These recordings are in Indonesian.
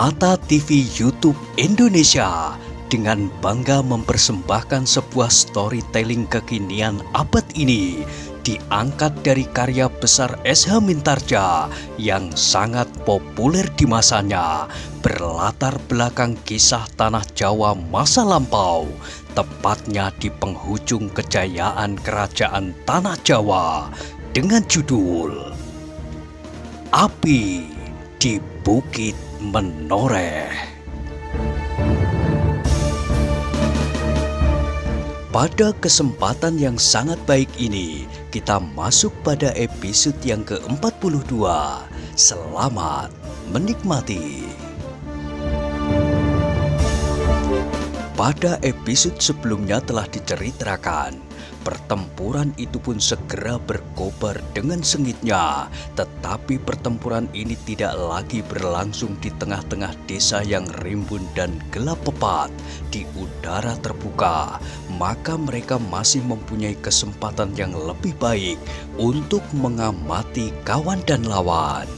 Mata TV YouTube Indonesia dengan bangga mempersembahkan sebuah storytelling kekinian abad ini diangkat dari karya besar S.H. Mintarja yang sangat populer di masanya, berlatar belakang kisah tanah Jawa masa lampau, tepatnya di penghujung kejayaan kerajaan tanah Jawa dengan judul Api di Bukit Menoreh. Pada kesempatan yang sangat baik ini, kita masuk pada episode yang ke-42. Selamat menikmati. Pada episode sebelumnya telah diceritakan, pertempuran itu pun segera berkobar dengan sengitnya. Tetapi pertempuran ini tidak lagi berlangsung di tengah-tengah desa yang rimbun dan gelap pepat di udara terbuka. Maka mereka masih mempunyai kesempatan yang lebih baik untuk mengamati kawan dan lawan.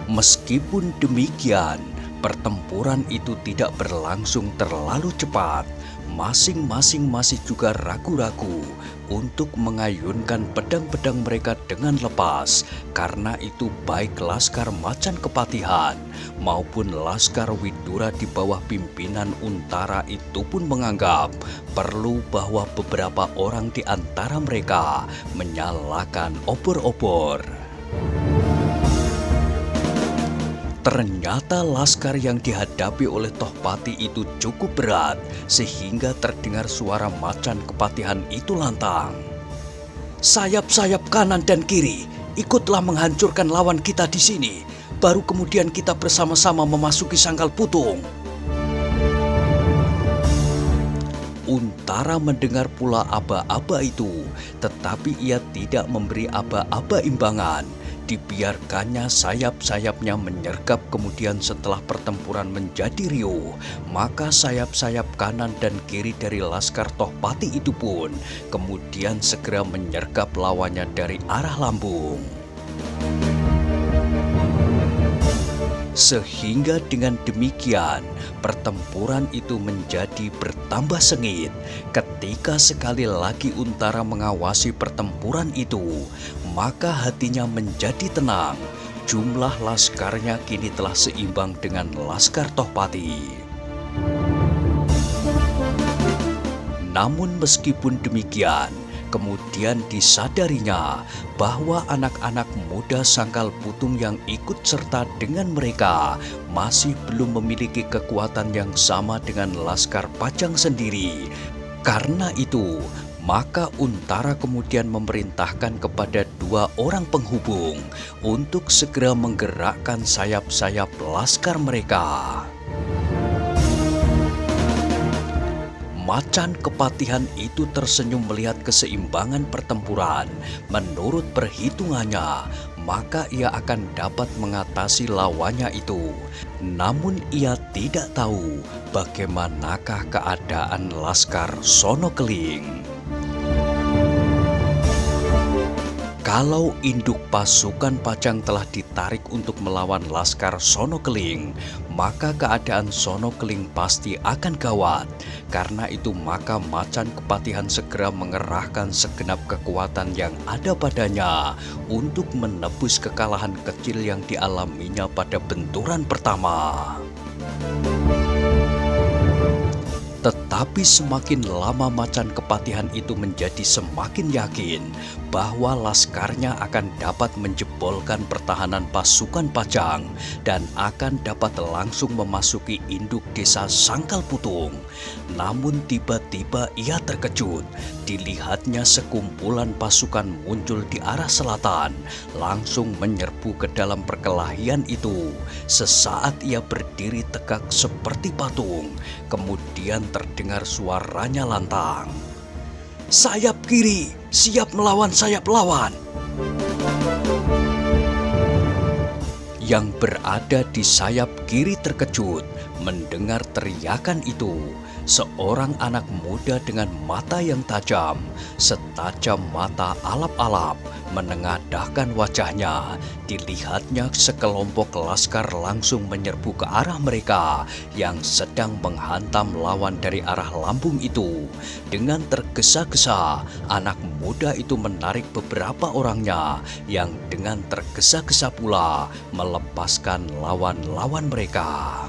Meskipun demikian, pertempuran itu tidak berlangsung terlalu cepat. Masing-masing masih juga ragu-ragu untuk mengayunkan pedang-pedang mereka dengan lepas. Karena itu baik Laskar Macan Kepatihan maupun Laskar Widura di bawah pimpinan Untara itu pun menganggap perlu bahwa beberapa orang di antara mereka menyalakan obor-obor. Ternyata laskar yang dihadapi oleh Tohpati itu cukup berat, sehingga terdengar suara Macan Kepatihan itu lantang. "Sayap-sayap kanan dan kiri, ikutlah menghancurkan lawan kita di sini. Baru kemudian kita bersama-sama memasuki Sangkal Putung." Untara mendengar pula aba-aba itu, tetapi ia tidak memberi aba-aba imbangan. Dibiarkannya sayap-sayapnya menyergap. Kemudian setelah pertempuran menjadi riuh, maka sayap-sayap kanan dan kiri dari Laskar Tohpati itu pun kemudian segera menyergap lawannya dari arah lambung. Sehingga dengan demikian pertempuran itu menjadi bertambah sengit. Ketika sekali lagi Untara mengawasi pertempuran itu, maka hatinya menjadi tenang. Jumlah laskarnya kini telah seimbang dengan Laskar Tohpati. Namun meskipun demikian, kemudian disadarinya bahwa anak-anak muda Sangkal Putung yang ikut serta dengan mereka masih belum memiliki kekuatan yang sama dengan Laskar Pajang sendiri. Karena itu, maka Untara kemudian memerintahkan kepada dua orang penghubung untuk segera menggerakkan sayap-sayap laskar mereka. Macan Kepatihan itu tersenyum melihat keseimbangan pertempuran. Menurut perhitungannya, maka ia akan dapat mengatasi lawannya itu. Namun ia tidak tahu bagaimanakah keadaan Laskar Sonokeling. Kalau induk pasukan Pajang telah ditarik untuk melawan Laskar Sonokeling, maka keadaan Sonokeling pasti akan gawat. Karena itu maka Macan Kepatihan segera mengerahkan segenap kekuatan yang ada padanya untuk menebus kekalahan kecil yang dialaminya pada benturan pertama. Tetapi semakin lama Macan Kepatihan itu menjadi semakin yakin bahwa laskarnya akan dapat menjebolkan pertahanan pasukan Pajang dan akan dapat langsung memasuki induk desa Sangkal Putung. Namun tiba-tiba ia terkejut. Dilihatnya sekumpulan pasukan muncul di arah selatan, langsung menyerbu ke dalam perkelahian itu. Sesaat ia berdiri tegak seperti patung, kemudian terdengar suaranya lantang. "Sayap kiri, siap melawan sayap lawan." Yang berada di sayap kiri terkejut. Mendengar teriakan itu, seorang anak muda dengan mata yang tajam, setajam mata alap-alap, menengadahkan wajahnya. Dilihatnya sekelompok laskar langsung menyerbu ke arah mereka yang sedang menghantam lawan dari arah lambung itu. Dengan tergesa-gesa, anak muda itu menarik beberapa orangnya yang dengan tergesa-gesa pula melepaskan lawan-lawan mereka.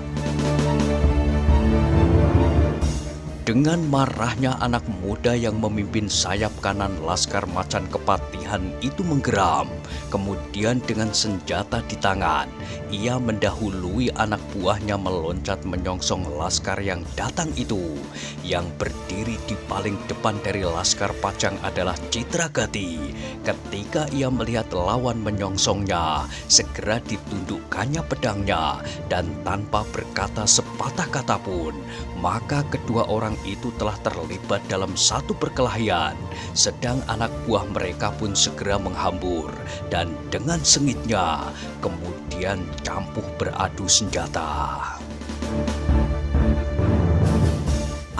Dengan marahnya anak muda yang memimpin sayap kanan Laskar Macan Kepatihan itu menggeram. Kemudian dengan senjata di tangan, ia mendahului anak buahnya meloncat menyongsong laskar yang datang itu. Yang berdiri di paling depan dari Laskar Pajang adalah Citragati. Ketika ia melihat lawan menyongsongnya, segera ditundukkannya pedangnya dan tanpa berkata sepatah kata pun, maka kedua orang itu telah terlibat dalam satu perkelahian. Sedang anak buah mereka pun segera menghambur dan dengan sengitnya kemudian campuh beradu senjata.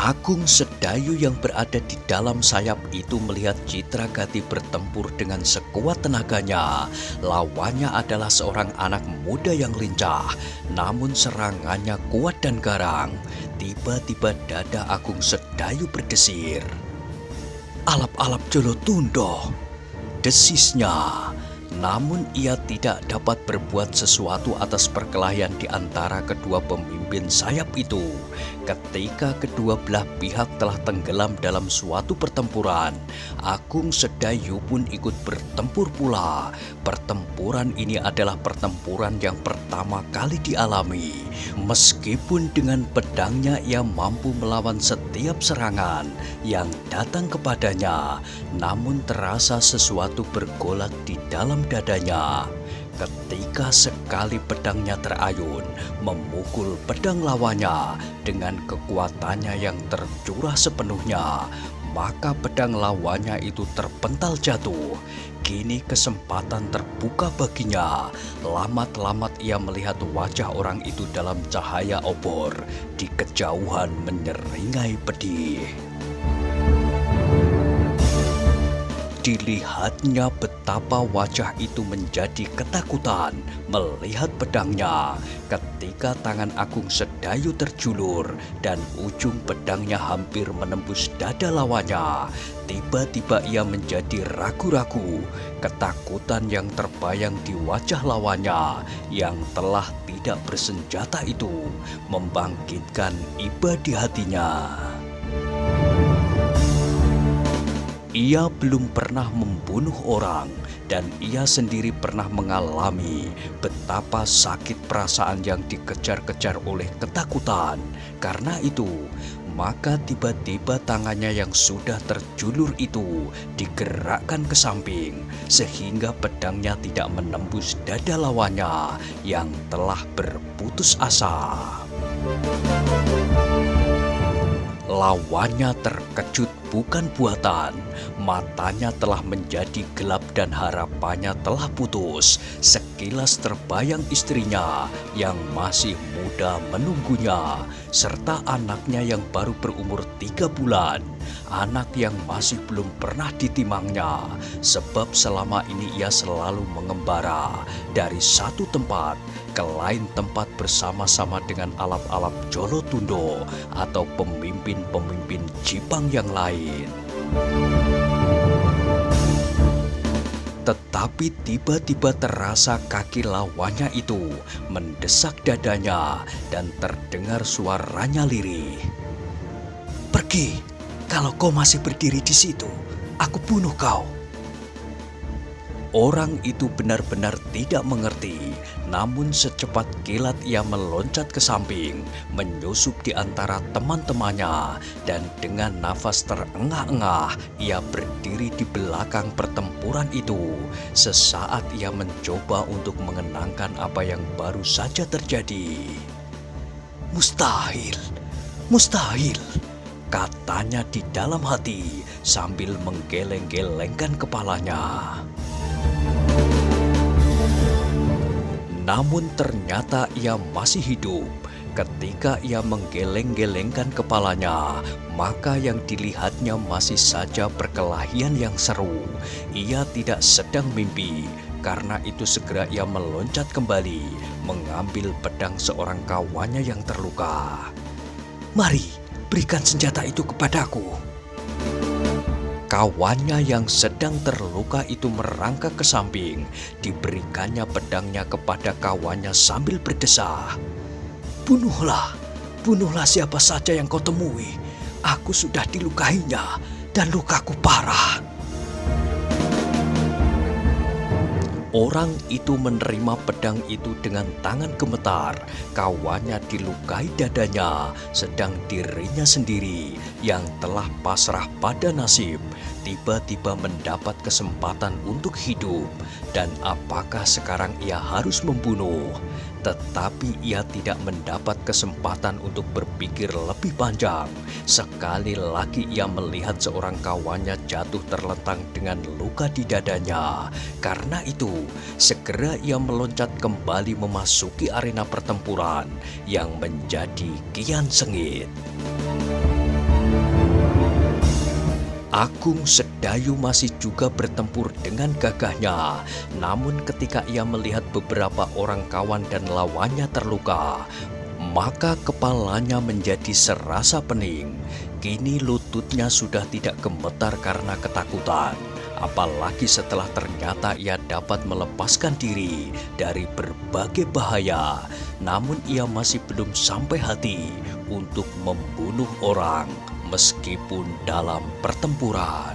Agung Sedayu yang berada di dalam sayap itu melihat Citragati bertempur dengan sekuat tenaganya. Lawannya adalah seorang anak muda yang lincah, namun serangannya kuat dan garang. Tiba-tiba dada Agung Sedayu berdesir. "Alap-alap Jolotundo," desisnya. Namun ia tidak dapat berbuat sesuatu atas perkelahian di antara kedua pemimpin sayap itu. Ketika kedua belah pihak telah tenggelam dalam suatu pertempuran, Agung Sedayu pun ikut bertempur pula. Pertempuran ini adalah pertempuran yang pertama kali dialami. Meskipun dengan pedangnya ia mampu melawan setiap serangan yang datang kepadanya, namun terasa sesuatu bergolak di dalam dadanya. Ketika sekali pedangnya terayun, memukul pedang lawannya dengan kekuatannya yang tercurah sepenuhnya, maka pedang lawannya itu terpental jatuh. Kini kesempatan terbuka baginya. Lamat-lamat ia melihat wajah orang itu dalam cahaya obor. Di kejauhan menyeringai pedih. Dilihatnya betapa wajah itu menjadi ketakutan melihat pedangnya. Ketika tangan Agung Sedayu terjulur dan ujung pedangnya hampir menembus dada lawannya, tiba-tiba ia menjadi ragu-ragu. Ketakutan yang terbayang di wajah lawannya yang telah tidak bersenjata itu membangkitkan iba di hatinya. Ia belum pernah membunuh orang dan ia sendiri pernah mengalami betapa sakit perasaan yang dikejar-kejar oleh ketakutan. Karena itu, maka tiba-tiba tangannya yang sudah terjulur itu digerakkan ke samping sehingga pedangnya tidak menembus dada lawannya yang telah berputus asa. Lawannya terkejut bukan buatan. Matanya telah menjadi gelap dan harapannya telah putus. Sekilas terbayang istrinya yang masih muda menunggunya, serta anaknya yang baru berumur 3 bulan. Anak yang masih belum pernah ditimangnya, sebab selama ini ia selalu mengembara dari satu tempat ke lain tempat bersama-sama dengan alap-alap Jolotundo atau pemimpin-pemimpin Jipang yang lain. Tetapi tiba-tiba terasa kaki lawannya itu mendesak dadanya dan terdengar suaranya lirih. "Pergi, kalau kau masih berdiri di situ, aku bunuh kau." Orang itu benar-benar tidak mengerti, namun secepat kilat ia meloncat ke samping, menyusup di antara teman-temannya, dan dengan nafas terengah-engah ia berdiri di belakang pertempuran itu. Sesaat ia mencoba untuk mengenangkan apa yang baru saja terjadi. "Mustahil, mustahil," katanya di dalam hati sambil menggeleng-gelengkan kepalanya. Namun ternyata ia masih hidup. Ketika ia menggeleng-gelengkan kepalanya, maka yang dilihatnya masih saja perkelahian yang seru. Ia tidak sedang mimpi, karena itu segera ia meloncat kembali, mengambil pedang seorang kawannya yang terluka. "Mari, berikan senjata itu kepadaku." Kawannya yang sedang terluka itu merangkak ke samping, diberikannya pedangnya kepada kawannya sambil berdesah. Bunuhlah siapa saja yang kau temui. Aku sudah dilukainya dan lukaku parah." Orang itu menerima pedang itu dengan tangan gemetar. Kawannya dilukai dadanya, sedang dirinya sendiri yang telah pasrah pada nasib tiba-tiba mendapat kesempatan untuk hidup. Dan apakah sekarang ia harus membunuh? Tetapi ia tidak mendapat kesempatan untuk berpikir lebih panjang. Sekali lagi ia melihat seorang kawannya jatuh terlentang dengan luka di dadanya. Karena itu, segera ia meloncat kembali memasuki arena pertempuran yang menjadi kian sengit. Agung Sedayu masih juga bertempur dengan gagahnya. Namun ketika ia melihat beberapa orang kawan dan lawannya terluka, maka kepalanya menjadi serasa pening. Kini lututnya sudah tidak gemetar karena ketakutan. Apalagi setelah ternyata ia dapat melepaskan diri dari berbagai bahaya. Namun ia masih belum sampai hati untuk membunuh orang meskipun dalam pertempuran.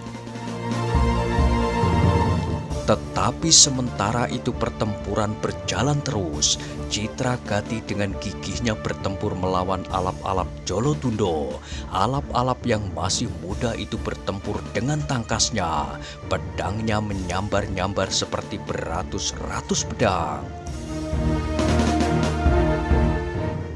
Tetapi sementara itu pertempuran berjalan terus. Citragati dengan gigihnya bertempur melawan alap-alap Jolotundo. Alap-alap yang masih muda itu bertempur dengan tangkasnya. Pedangnya menyambar-nyambar seperti beratus-ratus pedang.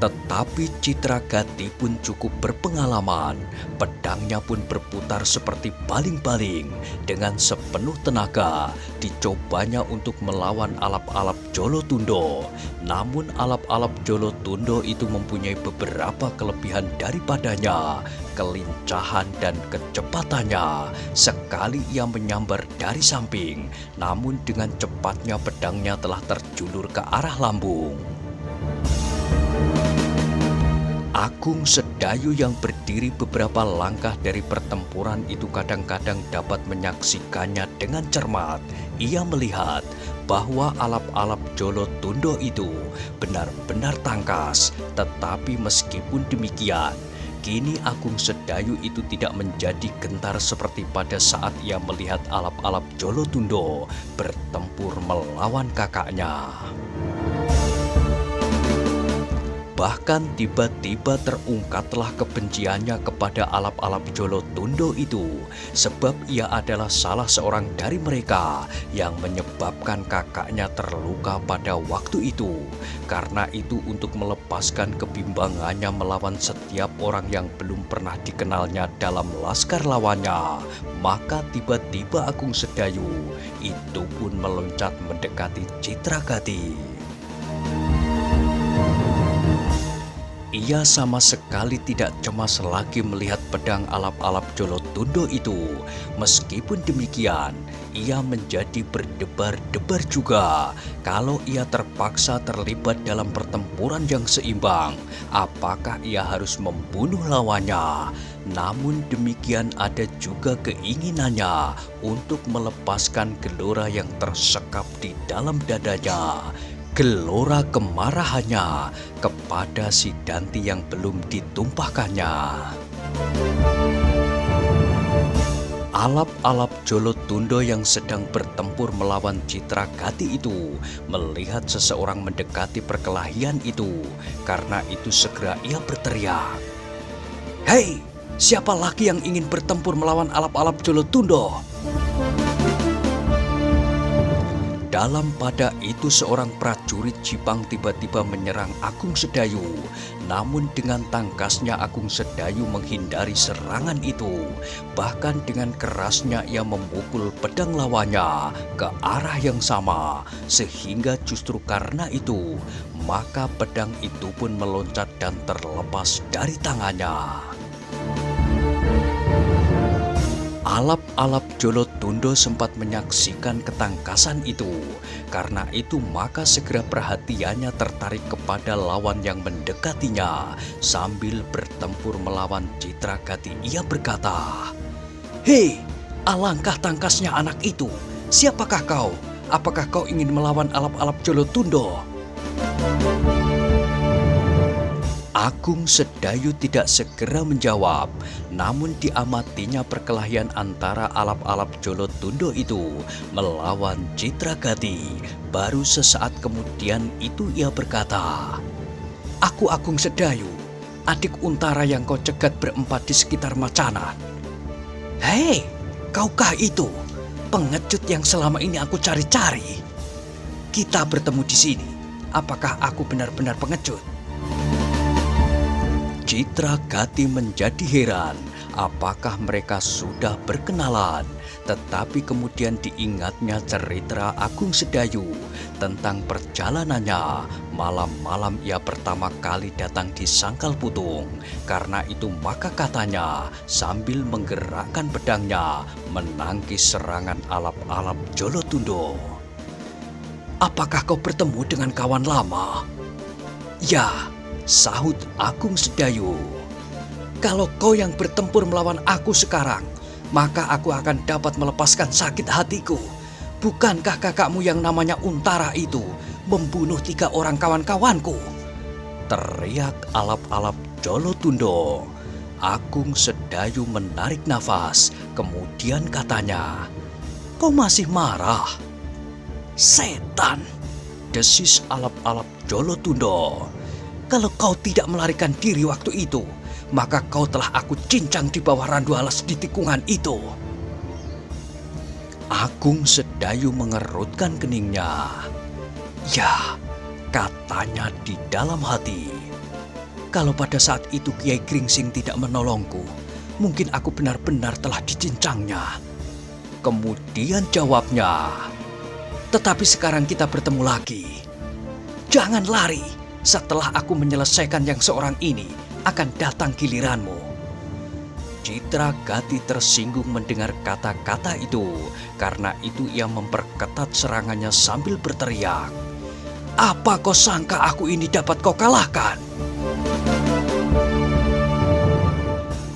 Tetapi Citragati pun cukup berpengalaman. Pedangnya pun berputar seperti baling-baling. Dengan sepenuh tenaga, dicobanya untuk melawan alap-alap Jolotundo. Namun alap-alap Jolotundo itu mempunyai beberapa kelebihan daripadanya. Kelincahan dan kecepatannya. Sekali ia menyambar dari samping, namun dengan cepatnya pedangnya telah terjulur ke arah lambung. Agung Sedayu yang berdiri beberapa langkah dari pertempuran itu kadang-kadang dapat menyaksikannya dengan cermat. Ia melihat bahwa alap-alap Jolotundo itu benar-benar tangkas. Tetapi meskipun demikian, kini Agung Sedayu itu tidak menjadi gentar seperti pada saat ia melihat alap-alap Jolotundo bertempur melawan kakaknya. Bahkan tiba-tiba terungkaplah kebenciannya kepada alap-alap Jolotundo itu, sebab ia adalah salah seorang dari mereka yang menyebabkan kakaknya terluka pada waktu itu. Karena itu untuk melepaskan kebimbangannya melawan setiap orang yang belum pernah dikenalnya dalam laskar lawannya, maka tiba-tiba Agung Sedayu itu pun meloncat mendekati Citragati. Ia sama sekali tidak cemas lagi melihat pedang alap-alap Jolotundo itu. Meskipun demikian, ia menjadi berdebar-debar juga. Kalau ia terpaksa terlibat dalam pertempuran yang seimbang, apakah ia harus membunuh lawannya? Namun demikian ada juga keinginannya untuk melepaskan gelora yang tersekap di dalam dadanya. Gelora kemarahannya kepada si Danti yang belum ditumpahkannya. Alap-alap Jolotundo yang sedang bertempur melawan Citragati itu melihat seseorang mendekati perkelahian itu. Karena itu segera ia berteriak, "Hei, siapa lagi yang ingin bertempur melawan alap-alap Jolotundo?" Dalam pada itu seorang prajurit Jipang tiba-tiba menyerang Agung Sedayu. Namun dengan tangkasnya Agung Sedayu menghindari serangan itu. Bahkan dengan kerasnya ia memukul pedang lawannya ke arah yang sama. Sehingga justru karena itu, maka pedang itu pun meloncat dan terlepas dari tangannya. Alap-alap Jolotundo sempat menyaksikan ketangkasan itu. Karena itu maka segera perhatiannya tertarik kepada lawan yang mendekatinya. Sambil bertempur melawan Citragati, ia berkata, "Hei, alangkah tangkasnya anak itu. Siapakah kau? Apakah kau ingin melawan alap-alap Jolotundo?" Agung Sedayu tidak segera menjawab, namun diamatinya perkelahian antara alap-alap Jolotundo itu melawan Citragati. Baru sesaat kemudian itu ia berkata, "Aku Agung Sedayu, adik Untara yang kau cegat berempat di sekitar Macanan." "Hei, kaukah itu? Pengecut yang selama ini aku cari-cari. Kita bertemu di sini. Apakah aku benar-benar pengecut?" Citragati menjadi heran apakah mereka sudah berkenalan. Tetapi kemudian diingatnya cerita Agung Sedayu tentang perjalanannya. Malam-malam ia pertama kali datang di Sangkal Putung. Karena itu maka katanya sambil menggerakkan pedangnya menangkis serangan alap-alap Jolotundo. "Apakah kau bertemu dengan kawan lama?" "Ya," sahut Agung Sedayu. "Kalau kau yang bertempur melawan aku sekarang, maka aku akan dapat melepaskan sakit hatiku. Bukankah kakakmu yang namanya Untara itu membunuh 3 orang kawan-kawanku?" teriak alap-alap Jolotundo. Agung Sedayu menarik nafas, kemudian katanya, "Kau masih marah?" "Setan!" desis alap-alap Jolotundo. "Kalau kau tidak melarikan diri waktu itu, maka kau telah aku cincang di bawah randu alas di tikungan itu." Agung Sedayu mengerutkan keningnya. "Ya," katanya di dalam hati, "kalau pada saat itu Kiai Gringsing tidak menolongku, mungkin aku benar-benar telah dicincangnya." Kemudian jawabnya, "Tetapi sekarang kita bertemu lagi. Jangan lari. Setelah aku menyelesaikan yang seorang ini, akan datang giliranmu." Citragati tersinggung mendengar kata-kata itu. Karena itu ia memperketat serangannya sambil berteriak, "Apa kau sangka aku ini dapat kau kalahkan?"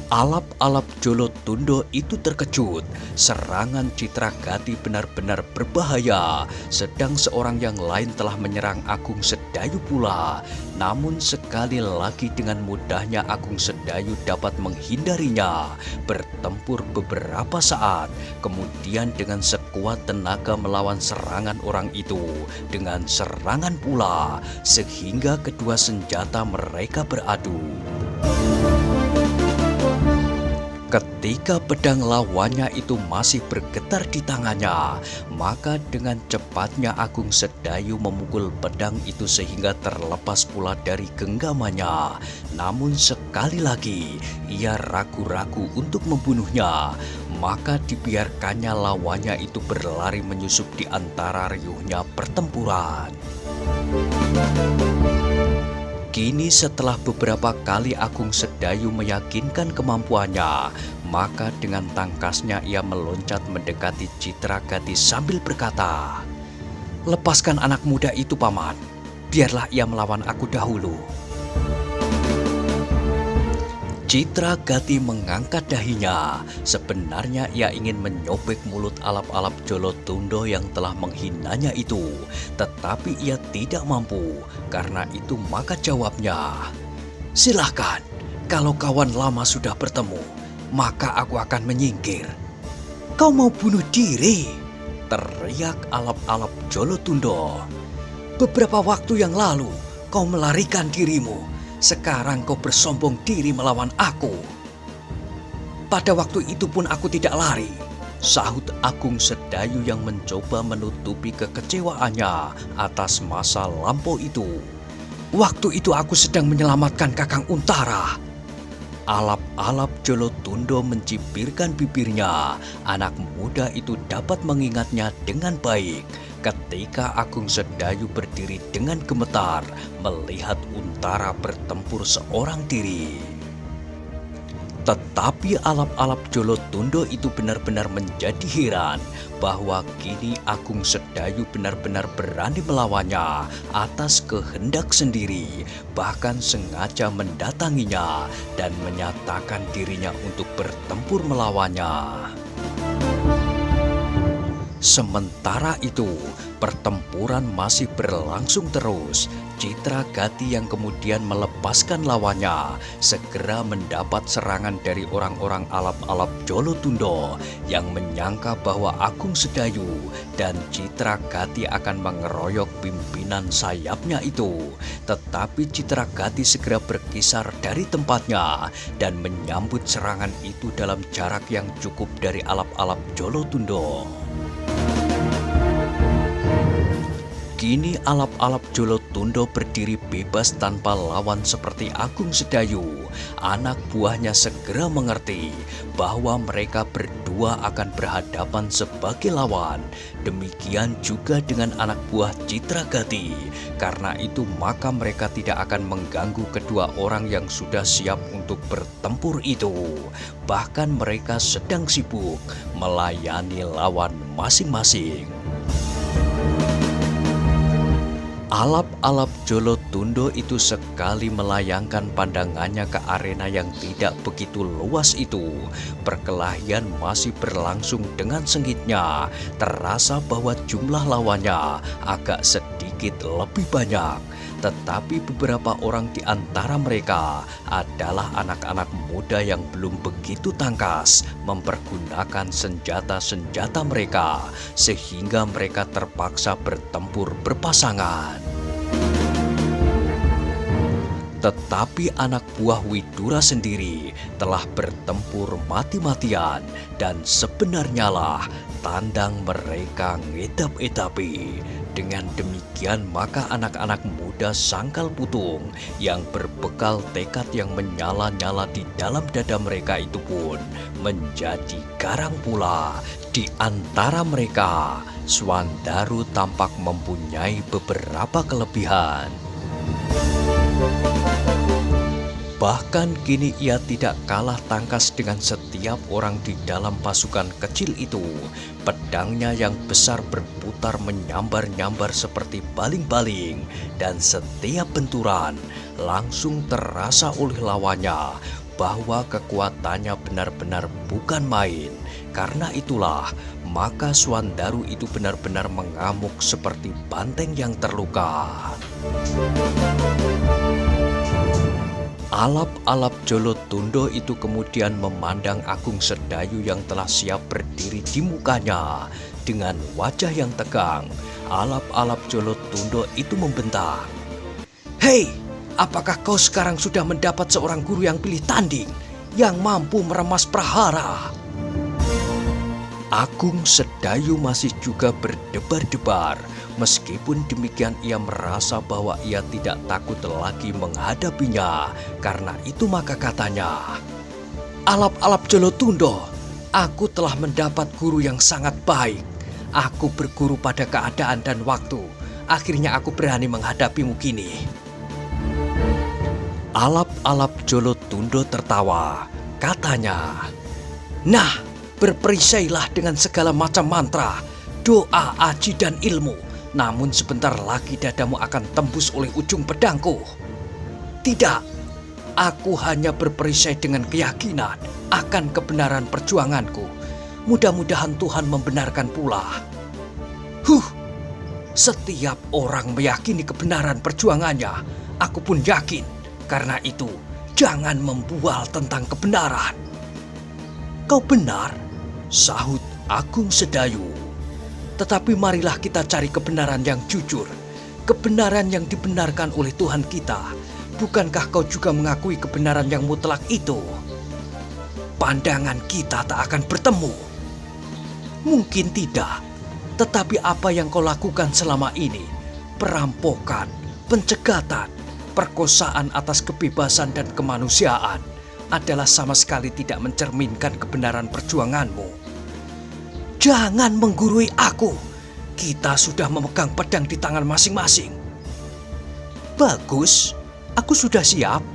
Alap-alap Jolotundo itu terkejut. Serangan Citragati benar-benar berbahaya. Sedang seorang yang lain telah menyerang Agung Sedayu pula. Namun sekali lagi dengan mudahnya Agung Sedayu dapat menghindarinya. Bertempur beberapa saat, kemudian dengan sekuat tenaga melawan serangan orang itu. Dengan serangan pula, sehingga kedua senjata mereka beradu. Ketika pedang lawannya itu masih bergetar di tangannya, maka dengan cepatnya Agung Sedayu memukul pedang itu sehingga terlepas pula dari genggamannya. Namun sekali lagi ia ragu-ragu untuk membunuhnya, maka dibiarkannya lawannya itu berlari menyusup di antara riuhnya pertempuran. Kini setelah beberapa kali Agung Sedayu meyakinkan kemampuannya, maka dengan tangkasnya ia meloncat mendekati Citragati sambil berkata, "Lepaskan anak muda itu, Paman. Biarlah ia melawan aku dahulu." Citragati mengangkat dahinya. Sebenarnya ia ingin menyobek mulut alap-alap Jolotundo yang telah menghinanya itu. Tetapi ia tidak mampu. Karena itu maka jawabnya, "Silahkan, kalau kawan lama sudah bertemu, maka aku akan menyingkir." "Kau mau bunuh diri?" teriak alap-alap Jolotundo. "Beberapa waktu yang lalu kau melarikan dirimu. Sekarang kau bersombong diri melawan aku." "Pada waktu itu pun aku tidak lari. sahut Agung Sedayu yang mencoba menutupi kekecewaannya atas masa lampau itu. "Waktu itu aku sedang menyelamatkan Kakang Untara." Alap-alap Jolotundo mencibirkan bibirnya. Anak muda itu dapat mengingatnya dengan baik ketika Agung Sedayu berdiri dengan gemetar melihat Untara bertempur seorang diri. Tetapi alap-alap Jolotundo itu benar-benar menjadi heran bahwa kini Agung Sedayu benar-benar berani melawannya atas kehendak sendiri, bahkan sengaja mendatanginya dan menyatakan dirinya untuk bertempur melawannya. Sementara itu, pertempuran masih berlangsung terus. Citragati yang kemudian melepaskan lawannya segera mendapat serangan dari orang-orang alap-alap Jolotundo yang menyangka bahwa Agung Sedayu dan Citragati akan mengeroyok pimpinan sayapnya itu. Tetapi Citragati segera berkisar dari tempatnya dan menyambut serangan itu dalam jarak yang cukup dari alap-alap Jolotundo. Kini alap-alap Jolotundo berdiri bebas tanpa lawan seperti Agung Sedayu. Anak buahnya segera mengerti bahwa mereka berdua akan berhadapan sebagai lawan. Demikian juga dengan anak buah Citragati. Karena itu maka mereka tidak akan mengganggu kedua orang yang sudah siap untuk bertempur itu. Bahkan mereka sedang sibuk melayani lawan masing-masing. Alap-alap Jolotundo itu sekali melayangkan pandangannya ke arena yang tidak begitu luas itu. Perkelahian masih berlangsung dengan sengitnya. Terasa bahwa jumlah lawannya agak sedikit lebih banyak. Tetapi beberapa orang di antara mereka adalah anak-anak muda yang belum begitu tangkas mempergunakan senjata-senjata mereka, sehingga mereka terpaksa bertempur berpasangan. Tetapi anak buah Widura sendiri telah bertempur mati-matian dan sebenarnya lah tandang mereka ngedap-edapi. Dengan demikian maka anak-anak muda Sangkal Putung yang berbekal tekad yang menyala-nyala di dalam dada mereka itu pun menjadi garang pula. Di antara mereka, Swandaru tampak mempunyai beberapa kelebihan. Bahkan kini ia tidak kalah tangkas dengan setiap orang di dalam pasukan kecil itu. Pedangnya yang besar berputar menyambar-nyambar seperti baling-baling, dan setiap benturan langsung terasa oleh lawannya bahwa kekuatannya benar-benar bukan main. Karena itulah maka Swandaru itu benar-benar mengamuk seperti banteng yang terluka. Alap-alap Jolotundo itu kemudian memandang Agung Sedayu yang telah siap berdiri di mukanya. Dengan wajah yang tegang, alap-alap Jolotundo itu membentak, "Hei, apakah kau sekarang sudah mendapat seorang guru yang pilih tanding, yang mampu meremas prahara?" Agung Sedayu masih juga berdebar-debar. Meskipun demikian ia merasa bahwa ia tidak takut lagi menghadapinya. Karena itu maka katanya, "Alap-alap Jolotundo, aku telah mendapat guru yang sangat baik. Aku berguru pada keadaan dan waktu. Akhirnya aku berani menghadapimu kini." Alap-alap Jolotundo tertawa. Katanya, "Nah, berperisailah dengan segala macam mantra, doa, aji, dan ilmu. Namun sebentar lagi dadamu akan tembus oleh ujung pedangku." "Tidak, aku hanya berperisai dengan keyakinan akan kebenaran perjuanganku. Mudah-mudahan Tuhan membenarkan pula." Setiap orang meyakini kebenaran perjuangannya. Aku pun yakin. Karena itu, jangan membual tentang kebenaran." "Kau benar," sahut Agung Sedayu. "Tetapi marilah kita cari kebenaran yang jujur, kebenaran yang dibenarkan oleh Tuhan kita. Bukankah kau juga mengakui kebenaran yang mutlak itu? Pandangan kita tak akan bertemu." Mungkin tidak, tetapi apa yang kau lakukan selama ini, perampokan, pencegatan, perkosaan atas kebebasan dan kemanusiaan, adalah sama sekali tidak mencerminkan kebenaran perjuanganmu. Jangan menggurui aku. Kita sudah memegang pedang di tangan masing-masing. Bagus, aku sudah siap.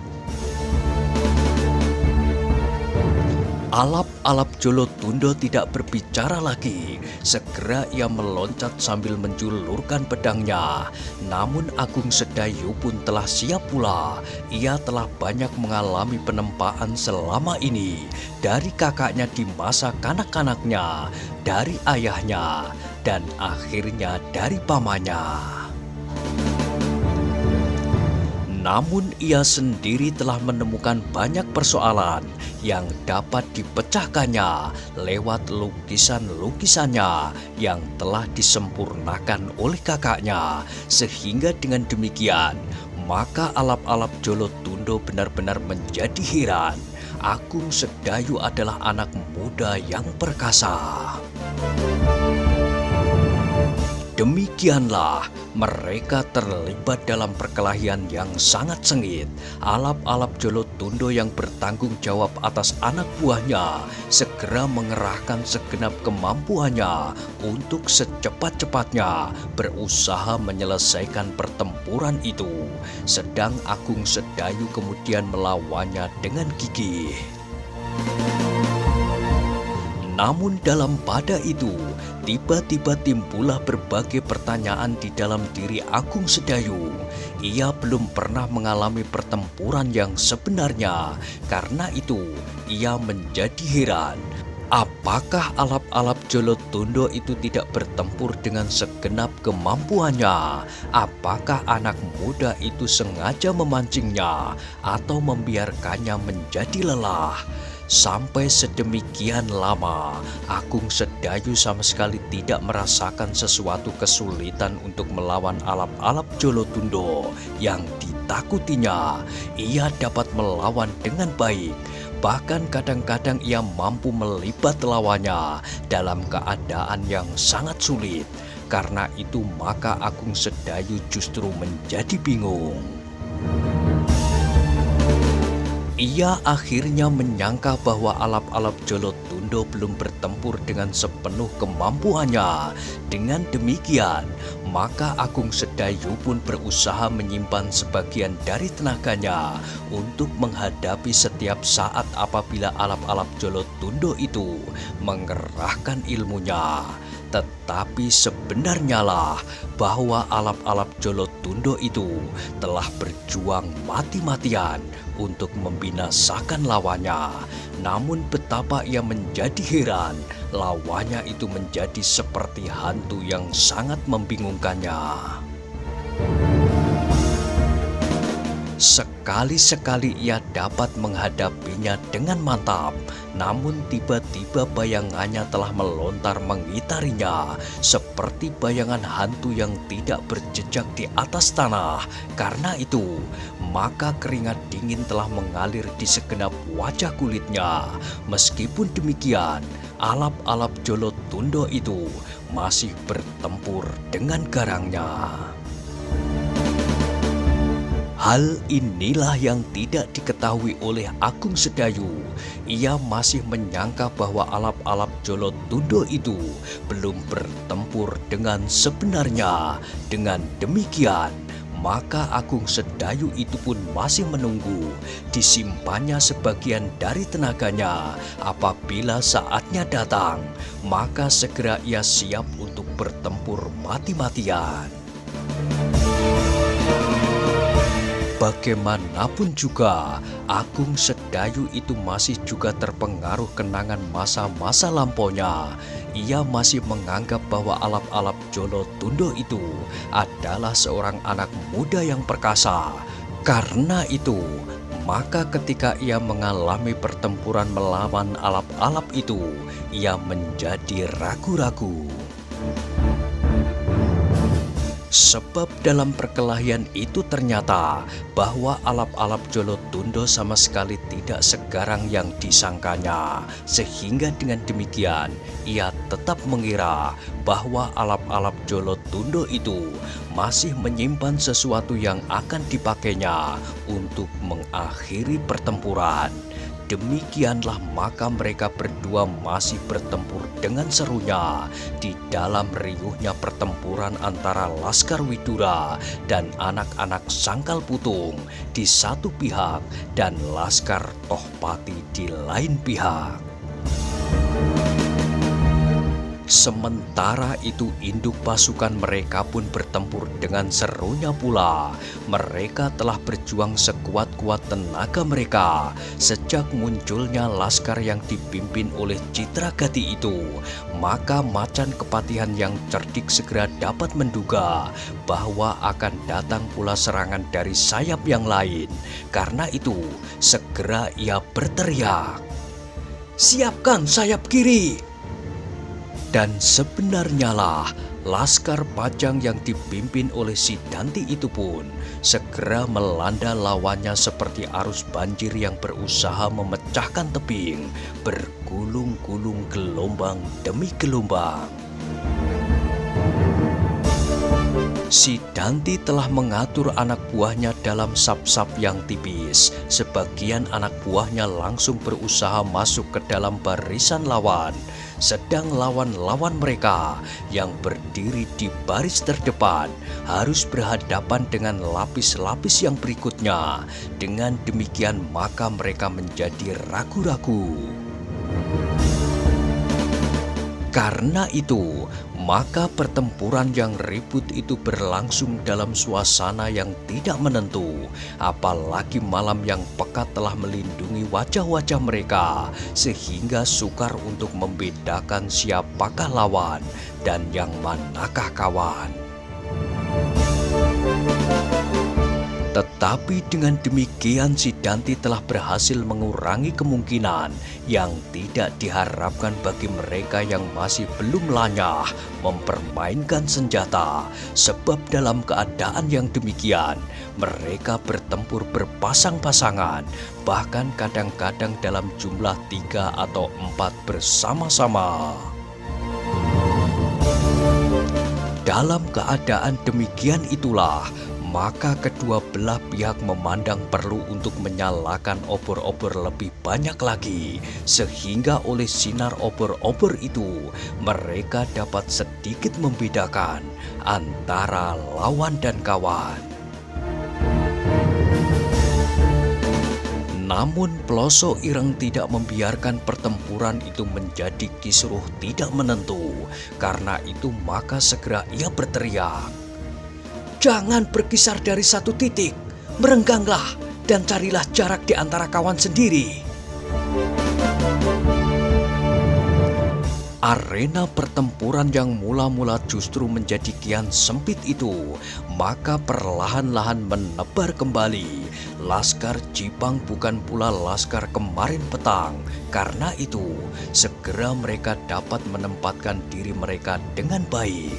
Alap-alap Jolotundo tidak berbicara lagi. Segera ia meloncat sambil menjulurkan pedangnya. Namun Agung Sedayu pun telah siap pula. Ia telah banyak mengalami penempaan selama ini. Dari kakaknya di masa kanak-kanaknya, dari ayahnya, dan akhirnya dari pamannya. Namun ia sendiri telah menemukan banyak persoalan yang dapat dipecahkannya lewat lukisan-lukisannya yang telah disempurnakan oleh kakaknya. Sehingga dengan demikian, maka alap-alap Jolotundo benar-benar menjadi heran. Agung Sedayu adalah anak muda yang perkasa. Demikianlah mereka terlibat dalam perkelahian yang sangat sengit. Alap-alap Jolotundo yang bertanggung jawab atas anak buahnya segera mengerahkan segenap kemampuannya untuk secepat-cepatnya berusaha menyelesaikan pertempuran itu. Sedang Agung Sedayu kemudian melawannya dengan gigih. Namun dalam pada itu, tiba-tiba timbullah berbagai pertanyaan di dalam diri Agung Sedayu. Ia belum pernah mengalami pertempuran yang sebenarnya. Karena itu, ia menjadi heran. Apakah alap-alap Jolotundo itu tidak bertempur dengan segenap kemampuannya? Apakah anak muda itu sengaja memancingnya atau membiarkannya menjadi lelah? Sampai sedemikian lama, Agung Sedayu sama sekali tidak merasakan sesuatu kesulitan untuk melawan alap-alap Jolotundo yang ditakutinya. Ia dapat melawan dengan baik. Bahkan kadang-kadang ia mampu melibat lawannya dalam keadaan yang sangat sulit. Karena itu maka Agung Sedayu justru menjadi bingung. Ia akhirnya menyangka bahwa alap-alap Jolotundo belum bertempur dengan sepenuh kemampuannya. Dengan demikian, maka Agung Sedayu pun berusaha menyimpan sebagian dari tenaganya untuk menghadapi setiap saat apabila alap-alap Jolotundo itu mengerahkan ilmunya. Tetapi sebenarnya lah bahwa alap-alap Jolotundo itu telah berjuang mati-matian untuk membinasakan lawannya. Namun betapa ia menjadi heran, lawannya itu menjadi seperti hantu yang sangat membingungkannya. Sekali-sekali ia dapat menghadapinya dengan mantap, namun tiba-tiba bayangannya telah melontar mengitarinya seperti bayangan hantu yang tidak berjejak di atas tanah. Karena itu, maka keringat dingin telah mengalir di segenap wajah kulitnya. Meskipun demikian, alap-alap Jolotundo itu masih bertempur dengan garangnya. Hal inilah yang tidak diketahui oleh Agung Sedayu. Ia masih menyangka bahwa alap-alap Jolotundo itu belum bertempur dengan sebenarnya. Dengan demikian, maka Agung Sedayu itu pun masih menunggu disimpannya sebagian dari tenaganya. Apabila saatnya datang, maka segera ia siap untuk bertempur mati-matian. Bagaimanapun juga, Agung Sedayu itu masih juga terpengaruh kenangan masa-masa lampaunya. Ia masih menganggap bahwa alap-alap Jolotundo itu adalah seorang anak muda yang perkasa. Karena itu, maka ketika ia mengalami pertempuran melawan alap-alap itu, ia menjadi ragu-ragu. Sebab dalam perkelahian itu ternyata bahwa alap-alap Jolotundo sama sekali tidak segarang yang disangkanya. Sehingga dengan demikian ia tetap mengira bahwa alap-alap Jolotundo itu masih menyimpan sesuatu yang akan dipakainya untuk mengakhiri pertempuran. Demikianlah maka mereka berdua masih bertempur dengan serunya di dalam riuhnya pertempuran antara Laskar Widura dan anak-anak Sangkal Putung di satu pihak dan Laskar Tohpati di lain pihak. Sementara itu induk pasukan mereka pun bertempur dengan serunya pula. Mereka telah berjuang sekuat-kuat tenaga mereka sejak munculnya laskar yang dipimpin oleh Citragati itu. Maka Macan Kepatihan yang cerdik segera dapat menduga bahwa akan datang pula serangan dari sayap yang lain. Karena itu segera ia berteriak, "Siapkan sayap kiri!" Dan sebenarnya lah Laskar Pajang yang dipimpin oleh Sidanti itu pun segera melanda lawannya seperti arus banjir yang berusaha memecahkan tebing, bergulung-gulung gelombang demi gelombang. Sidanti telah mengatur anak buahnya dalam sap-sap yang tipis. Sebagian anak buahnya langsung berusaha masuk ke dalam barisan lawan. Sedang lawan-lawan mereka yang berdiri di baris terdepan harus berhadapan dengan lapis-lapis yang berikutnya. Dengan demikian maka mereka menjadi ragu-ragu. Karena itu, maka pertempuran yang ribut itu berlangsung dalam suasana yang tidak menentu. Apalagi malam yang pekat telah melindungi wajah-wajah mereka, sehingga sukar untuk membedakan siapakah lawan dan yang manakah kawan. Tetapi dengan demikian Sidanti telah berhasil mengurangi kemungkinan yang tidak diharapkan bagi mereka yang masih belum lanyah mempermainkan senjata. Sebab dalam keadaan yang demikian mereka bertempur berpasang-pasangan, bahkan kadang-kadang dalam jumlah 3 atau 4 bersama-sama. Dalam keadaan demikian itulah maka kedua belah pihak memandang perlu untuk menyalakan obor-obor lebih banyak lagi, sehingga oleh sinar obor-obor itu mereka dapat sedikit membedakan antara lawan dan kawan. Namun Ploso Ireng tidak membiarkan pertempuran itu menjadi kisruh tidak menentu. Karena itu maka segera ia berteriak, "Jangan berkisar dari satu titik, merengganglah dan carilah jarak di antara kawan sendiri." Arena pertempuran yang mula-mula justru menjadi kian sempit itu, maka perlahan-lahan menebar kembali. Laskar Jipang bukan pula laskar kemarin petang. Karena itu, segera mereka dapat menempatkan diri mereka dengan baik.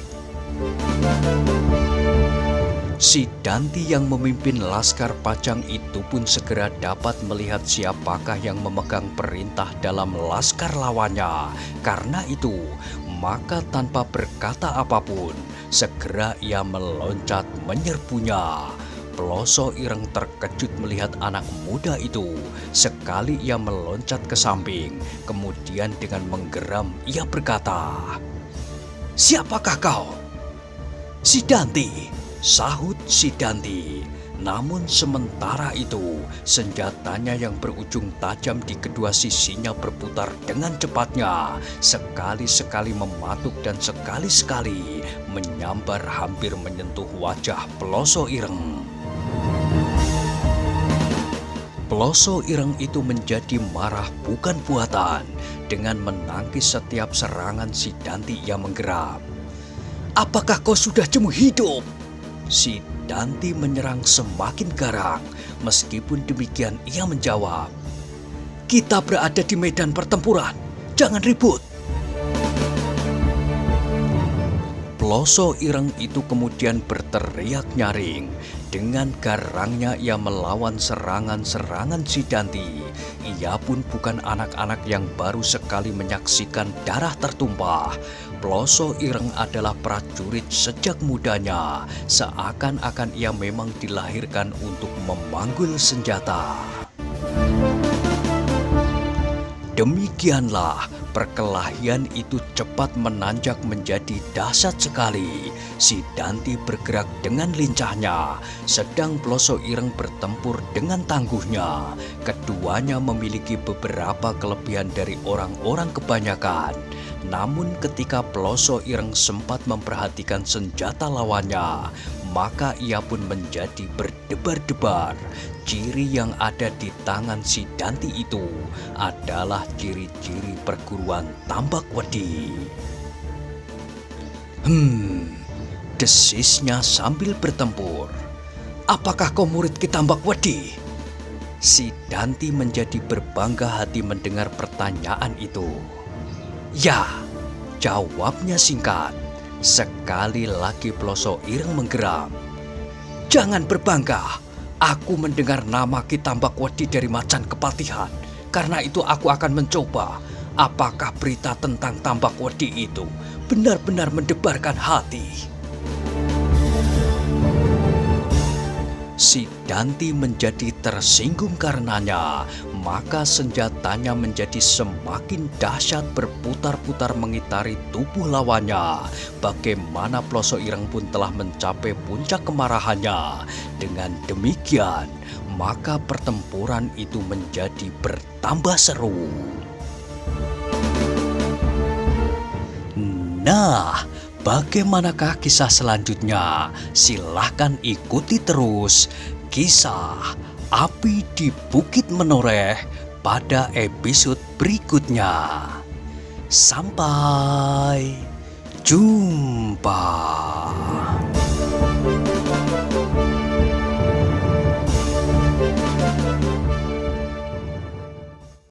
Sidanti yang memimpin Laskar Pajang itu pun segera dapat melihat siapakah yang memegang perintah dalam laskar lawannya. Karena itu, maka tanpa berkata apapun, segera ia meloncat menyerbunya. Ploso Ireng terkejut melihat anak muda itu. Sekali ia meloncat ke samping, kemudian dengan menggeram ia berkata, "Siapakah kau?" "Sidanti," sahut Sidanti. Namun sementara itu senjatanya yang berujung tajam di kedua sisinya berputar dengan cepatnya, sekali-sekali mematuk dan sekali-sekali menyambar hampir menyentuh wajah Ploso Ireng. Ploso Ireng itu menjadi marah bukan buatan. Dengan menangkis setiap serangan Sidanti ia menggeram, "Apakah kau sudah jemu hidup?" Sidanti menyerang semakin garang. Meskipun demikian ia menjawab, "Kita berada di medan pertempuran, jangan ribut." Ploso Ireng itu kemudian berteriak nyaring. Dengan garangnya ia melawan serangan-serangan si Danti. Ia pun bukan anak-anak yang baru sekali menyaksikan darah tertumpah. Ploso Ireng adalah prajurit sejak mudanya. Seakan-akan ia memang dilahirkan untuk memanggul senjata. Demikianlah perkelahian itu cepat menanjak menjadi dahsyat sekali. Si Danti bergerak dengan lincahnya, sedang Ploso Ireng bertempur dengan tangguhnya. Keduanya memiliki beberapa kelebihan dari orang-orang kebanyakan. Namun ketika Ploso Ireng sempat memperhatikan senjata lawannya, maka ia pun menjadi berdebar-debar. Ciri yang ada di tangan si Danti itu adalah ciri-ciri perguruan Tambak Wedi. Desisnya sambil bertempur. "Apakah kau murid Ki Tambak Wedi?" Si Danti menjadi berbangga hati mendengar pertanyaan itu. "Ya," jawabnya singkat. Sekali lagi Ploso Ireng menggeram. "Jangan berbangga. Aku mendengar nama Ki Tambak Wedi dari Macan Kepatihan. Karena itu aku akan mencoba. Apakah berita tentang Tambak Wedi itu benar-benar mendebarkan hati?" Si Danti menjadi tersinggung karenanya, maka senjatanya menjadi semakin dahsyat berputar-putar mengitari tubuh lawannya. Bagaimana Ploso Ireng pun telah mencapai puncak kemarahannya. Dengan demikian, maka pertempuran itu menjadi bertambah seru. Nah, bagaimanakah kisah selanjutnya? Silahkan ikuti terus kisah Api di Bukit Menoreh pada episode berikutnya. Sampai jumpa.